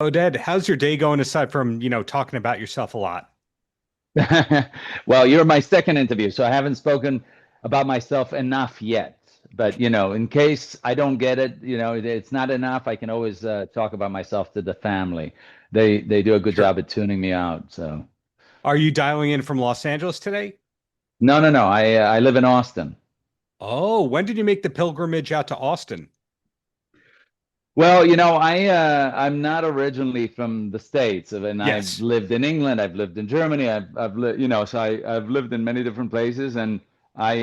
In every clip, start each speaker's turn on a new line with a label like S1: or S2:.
S1: Oded, how's your day going aside from, talking about yourself a lot?
S2: Well, you're my second interview, so I haven't spoken about myself enough yet. But in case I don't get it, it's not enough. I can always talk about myself to the family. They do a good
S1: Sure.
S2: job at tuning me out. So
S1: Are you dialing in from Los Angeles today?
S2: no, no, no. I live in Austin.
S1: Oh, when did you make the pilgrimage out to Austin?
S2: Well, I'm not originally from the States, and I've
S1: Yes.
S2: lived in England, I've lived in Germany, I've lived, so I've lived in many different places, and I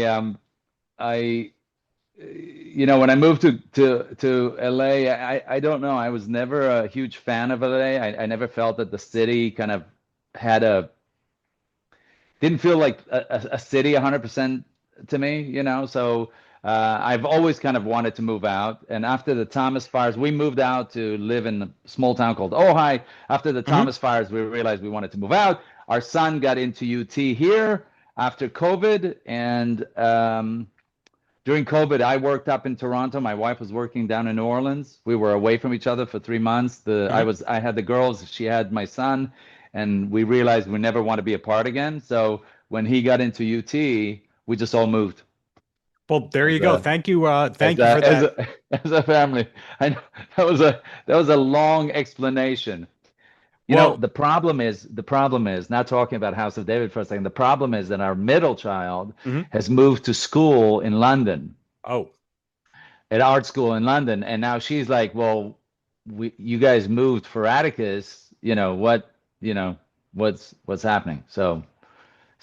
S2: when I moved to LA, I don't know. I was never a huge fan of LA. I never felt that the city kind of had a didn't feel like a city 100% to me, So I've always kind of wanted to move out. And after the Thomas fires, we moved out to live in a small town called Ojai. After the
S1: Hmm.
S2: Thomas fires, we realized we wanted to move out. Our son got into UT here after COVID, and during COVID, I worked up in Toronto. My wife was working down in New Orleans. We were away from each other for 3 months.
S1: Hmm.
S2: I had the girls, she had my son, and we realized we never want to be apart again. So when he got into UT, we just all moved
S1: Well, there you
S2: as
S1: go.
S2: a
S1: Thank you for that.
S2: as a family. I know that was a long explanation.
S1: Well,
S2: The problem is not talking about House of David for a second. The problem is that our middle child
S1: mhm.
S2: has moved to school in London,
S1: Oh,
S2: at art school in London, and now she's like, "Well, you guys moved for Atticus, you know, what's happening?" So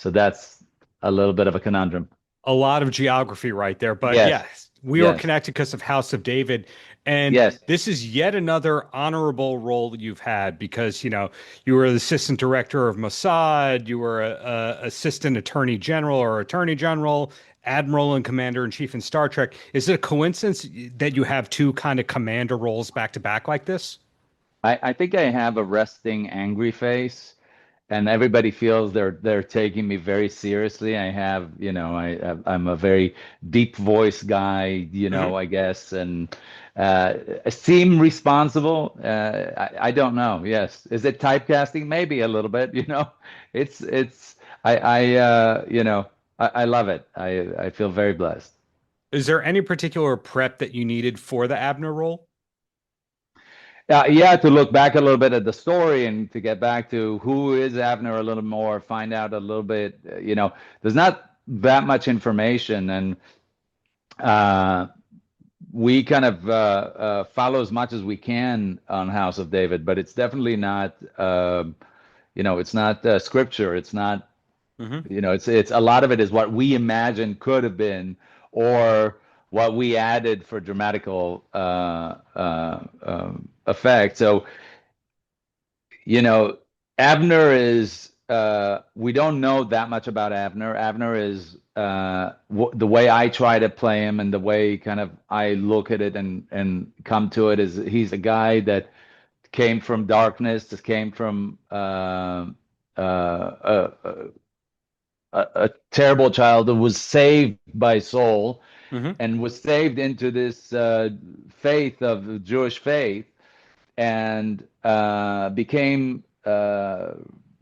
S2: that's a little bit of a conundrum.
S1: a lot of geography right there. But
S2: Yes,
S1: yes, we were
S2: yes,
S1: connected because of House of David. And
S2: yes.
S1: this is yet another honorable role that you've had because, you were the assistant director of Mossad, you were a assistant attorney general or attorney general, admiral and commander in chief in Star Trek. Is it a coincidence that you have two kind of commander roles back to back like this?
S2: I think I have a resting angry face, and everybody feels they're taking me very seriously. I have, I'm a very deep voice guy,
S1: Hmm.
S2: I guess, and I seem responsible. I don't know. Yes, is it typecasting? Maybe a little bit. It's I love it. I feel very blessed.
S1: Is there any particular prep that you needed for the Abner role?
S2: Yeah, to look back a little bit at the story and to get back to who is Abner a little more, find out a little bit. There's not that much information, and uh, we kind of follow as much as we can on House of David, but it's definitely not, it's not scripture. It's not,
S1: Hmm.
S2: it's a lot of it is what we imagine could have been, or what we added for dramatical effect. So you know, Abner is, we don't know that much about Abner. Abner is, w the way I try to play him and the way kind of I look at it and come to it is he's a guy that came from darkness, just came from a terrible childhood, was saved by Saul,
S1: Hmm.
S2: and was saved into this faith of Jewish faith, and became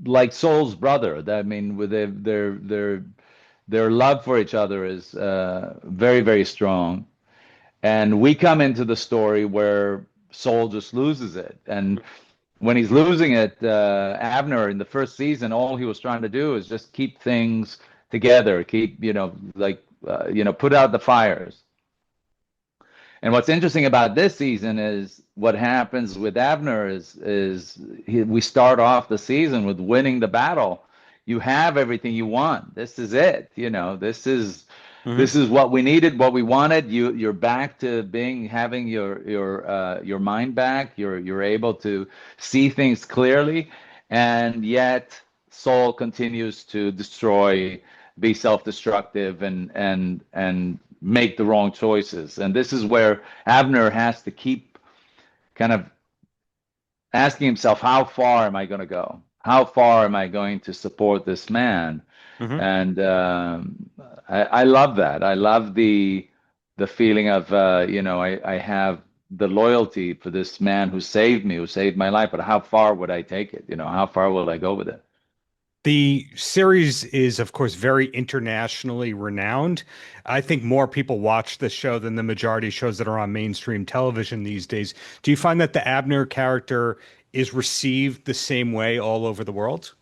S2: like Saul's brother. I mean, with their love for each other is very, very strong. And we come into the story where Saul just loses it. And when he's losing it, Abner in the first season, all he was trying to do is just keep things together, keep, put out the fires. And what's interesting about this season is what happens with Abner we start off the season with winning the battle. You have everything you want. This is it. This is what we needed, what we wanted. You're back to having your mind back. You're able to see things clearly, and yet Saul continues to destroy, be self-destructive, and make the wrong choices. And this is where Abner has to keep kind of asking himself, how far am I going to go? How far am I going to support this man?
S1: hmm.
S2: And I love that. I love the feeling of I have the loyalty for this man who saved me, who saved my life, but how far would I take it? How far will I go with it?
S1: The series is, of course, very internationally renowned. I think more people watch this show than the majority of shows that are on mainstream television these days. Do you find that the Abner character is received the same way all over the world?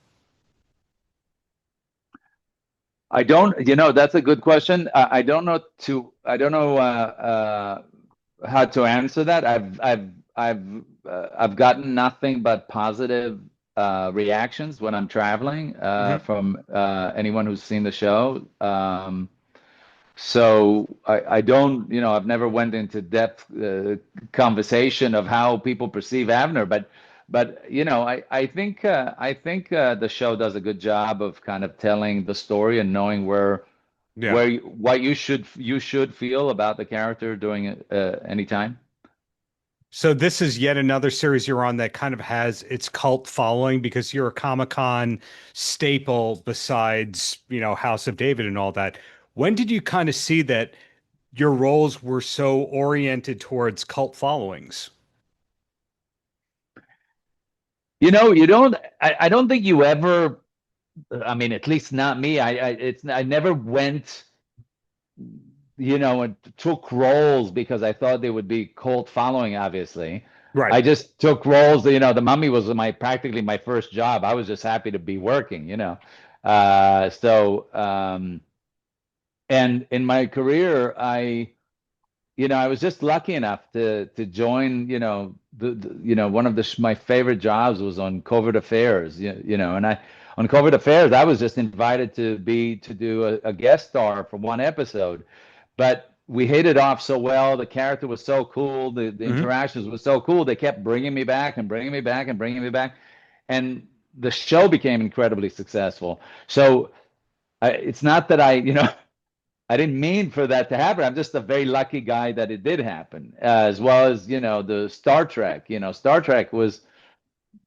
S2: I don't, that's a good question. I don't know how to answer that. I've gotten nothing but positive reactions when I'm traveling
S1: Mhm.
S2: from anyone who's seen the show. So I don't, I've never went into depth conversation of how people perceive Abner, but I think the show does a good job of kind of telling the story and knowing
S1: Yeah.
S2: what you should feel about the character during any time.
S1: So this is yet another series you're on that kind of has its cult following because you're a Comic-Con staple besides, House of David and all that. When did you kind of see that your roles were so oriented towards cult followings?
S2: You don't. I don't think you ever. I mean, at least not me. I never went, and took roles because I thought they would be cult following, obviously.
S1: Right.
S2: I just took roles, the Mummy was practically my first job. I was just happy to be working. And in my career, I was just lucky enough to join, one of my favorite jobs was on Covert Affairs, and on Covert Affairs, I was just invited to do a guest star for one episode, but we hit it off so well. The character was so cool. The
S1: Hmm.
S2: interactions were so cool. They kept bringing me back and bringing me back and bringing me back, and the show became incredibly successful. So it's not that I didn't mean for that to happen. I'm just a very lucky guy that it did happen, as well as the Star Trek. Star Trek was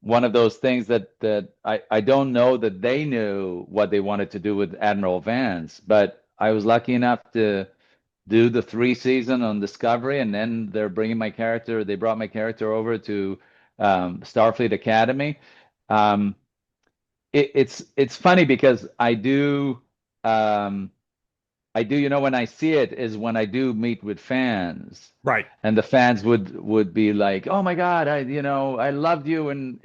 S2: one of those things that I don't know that they knew what they wanted to do with Admiral Vance, but I was lucky enough to do the 3 season on Discovery, and then they brought my character over to Starfleet Academy. Um, it's funny because um, when I see it is when I do meet with fans,
S1: Right.
S2: and the fans would be like, "Oh my God, I loved you in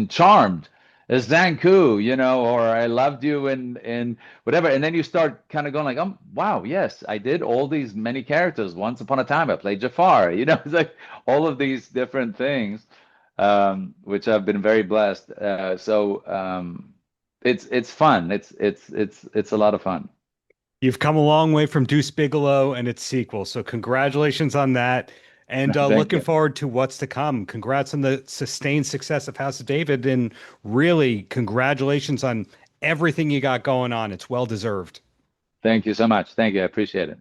S2: Charmed as Zanku, or I loved you in whatever." And then you start kind of going like, "Oh wow, yes, I did all these many characters. Once upon a time, I played Jafar." It's like all of these different things, which I've been very blessed. It's fun. It's a lot of fun.
S1: You've come a long way from Deuce Bigelow and its sequel. So congratulations on that. And
S2: Thank
S1: looking
S2: you.
S1: forward to what's to come. Congrats on the sustained success of House of David. And really, congratulations on everything you got going on. It's well deserved.
S2: Thank you so much. Thank you. I appreciate it.